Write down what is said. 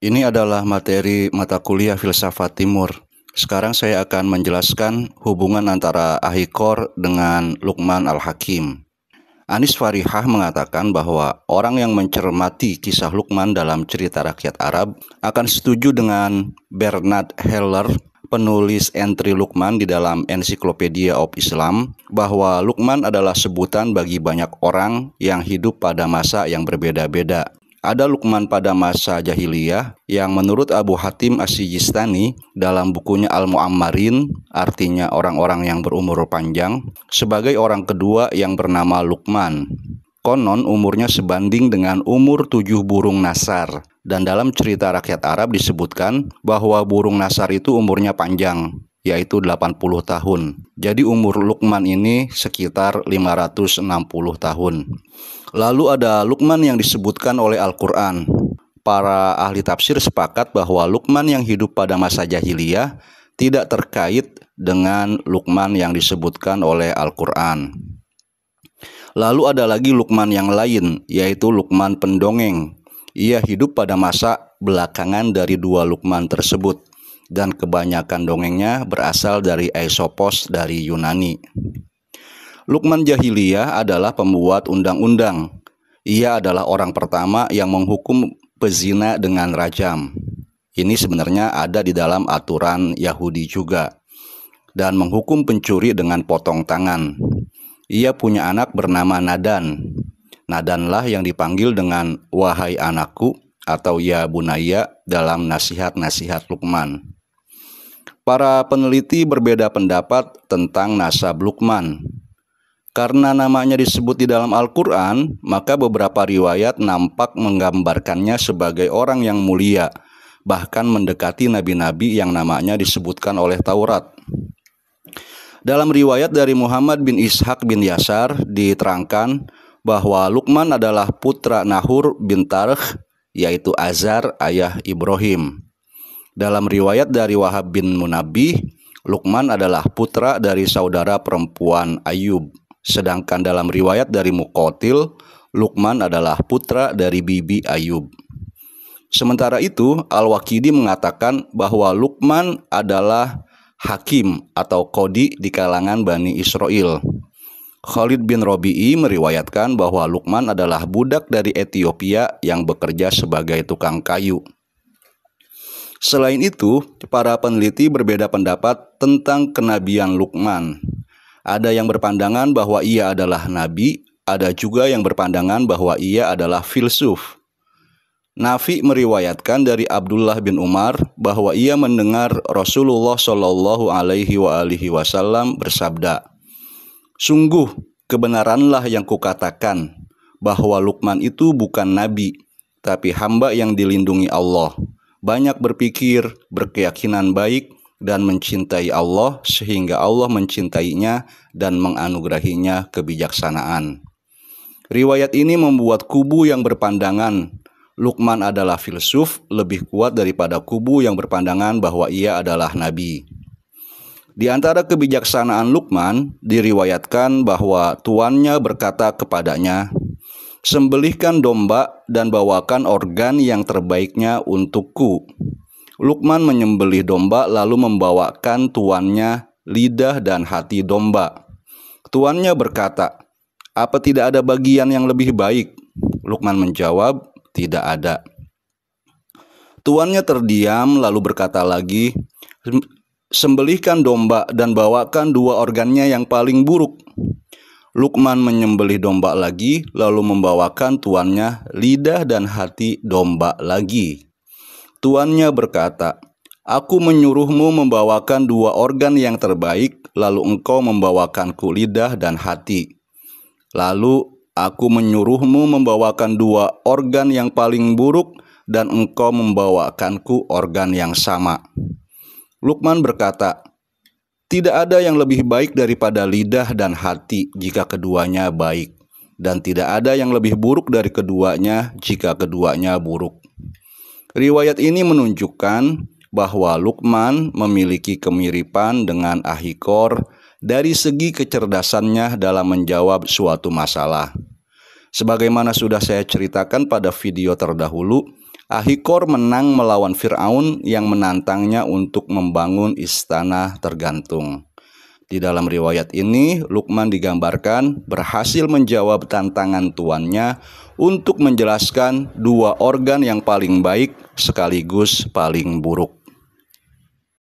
Ini adalah materi mata kuliah Filsafat Timur. Sekarang saya akan menjelaskan hubungan antara Ahikor dengan Luqman Al-Hakim. Anis Farihah mengatakan bahwa orang yang mencermati kisah Luqman dalam cerita rakyat Arab akan setuju dengan Bernard Haller, penulis entri Luqman di dalam Encyclopedia of Islam, bahwa Luqman adalah sebutan bagi banyak orang yang hidup pada masa yang berbeda-beda. Ada Luqman pada masa jahiliyah yang menurut Abu Hatim As-Sijistani dalam bukunya Al-Mu'ammarin, artinya orang-orang yang berumur panjang, sebagai orang kedua yang bernama Luqman. Konon umurnya sebanding dengan umur 7 burung nasar, dan dalam cerita rakyat Arab disebutkan bahwa burung nasar itu umurnya panjang, yaitu 80 tahun. Jadi umur Luqman ini sekitar 560 tahun. Lalu ada Luqman yang disebutkan oleh Al-Quran. Para ahli tafsir sepakat bahwa Luqman yang hidup pada masa jahiliyah tidak terkait dengan Luqman yang disebutkan oleh Al-Quran. Lalu ada lagi Luqman yang lain, yaitu Luqman pendongeng. Ia hidup pada masa belakangan dari dua Luqman tersebut, dan kebanyakan dongengnya berasal dari Aesopos dari Yunani. Luqman jahiliyah adalah pembuat undang-undang. Ia adalah orang pertama yang menghukum pezina dengan rajam. Ini sebenarnya ada di dalam aturan Yahudi juga. Dan menghukum pencuri dengan potong tangan. Ia punya anak bernama Nadan. Nadanlah yang dipanggil dengan wahai anakku atau ya bunaya dalam nasihat-nasihat Luqman. Para peneliti berbeda pendapat tentang nasab Luqman. Karena namanya disebut di dalam Al-Quran, maka beberapa riwayat nampak menggambarkannya sebagai orang yang mulia, bahkan mendekati nabi-nabi yang namanya disebutkan oleh Taurat. Dalam riwayat dari Muhammad bin Ishaq bin Yasar diterangkan bahwa Luqman adalah putra Nahur bin Tarkh, yaitu Azar ayah Ibrahim. Dalam riwayat dari Wahab bin Munabbih, Luqman adalah putra dari saudara perempuan Ayub. Sedangkan dalam riwayat dari Muqatil, Luqman adalah putra dari bibi Ayub. Sementara itu, Al-Waqidi mengatakan bahwa Luqman adalah hakim atau qadi di kalangan Bani Israel. Khalid bin Robi'i meriwayatkan bahwa Luqman adalah budak dari Ethiopia yang bekerja sebagai tukang kayu. Selain itu, para peneliti berbeda pendapat tentang kenabian Luqman. Ada yang berpandangan bahwa ia adalah nabi, ada juga yang berpandangan bahwa ia adalah filsuf. Nafi meriwayatkan dari Abdullah bin Umar bahwa ia mendengar Rasulullah Shallallahu Alaihi Wasallam bersabda, "Sungguh kebenaranlah yang kukatakan bahwa Luqman itu bukan nabi, tapi hamba yang dilindungi Allah. Banyak berpikir, berkeyakinan baik, dan mencintai Allah sehingga Allah mencintainya dan menganugerahinya kebijaksanaan." Riwayat ini membuat kubu yang berpandangan Luqman adalah filsuf lebih kuat daripada kubu yang berpandangan bahwa ia adalah nabi. Di antara kebijaksanaan Luqman diriwayatkan bahwa tuannya berkata kepadanya, "Sembelihkan domba dan bawakan organ yang terbaiknya untukku." Luqman menyembelih domba lalu membawakan tuannya lidah dan hati domba. Tuannya berkata, "Apa tidak ada bagian yang lebih baik?" Luqman menjawab, "Tidak ada." Tuannya terdiam lalu berkata lagi, "Sembelihkan domba dan bawakan dua organnya yang paling buruk." Luqman menyembelih domba lagi lalu membawakan tuannya lidah dan hati domba lagi. Tuannya berkata, "Aku menyuruhmu membawakan dua organ yang terbaik, lalu engkau membawakanku lidah dan hati. Lalu aku menyuruhmu membawakan dua organ yang paling buruk, dan engkau membawakanku organ yang sama." Luqman berkata, "Tidak ada yang lebih baik daripada lidah dan hati jika keduanya baik, dan tidak ada yang lebih buruk dari keduanya jika keduanya buruk." Riwayat ini menunjukkan bahwa Luqman memiliki kemiripan dengan Ahikor dari segi kecerdasannya dalam menjawab suatu masalah. Sebagaimana sudah saya ceritakan pada video terdahulu, Ahikor menang melawan Fir'aun yang menantangnya untuk membangun istana tergantung. Di dalam riwayat ini, Luqman digambarkan berhasil menjawab tantangan tuannya untuk menjelaskan dua organ yang paling baik sekaligus paling buruk.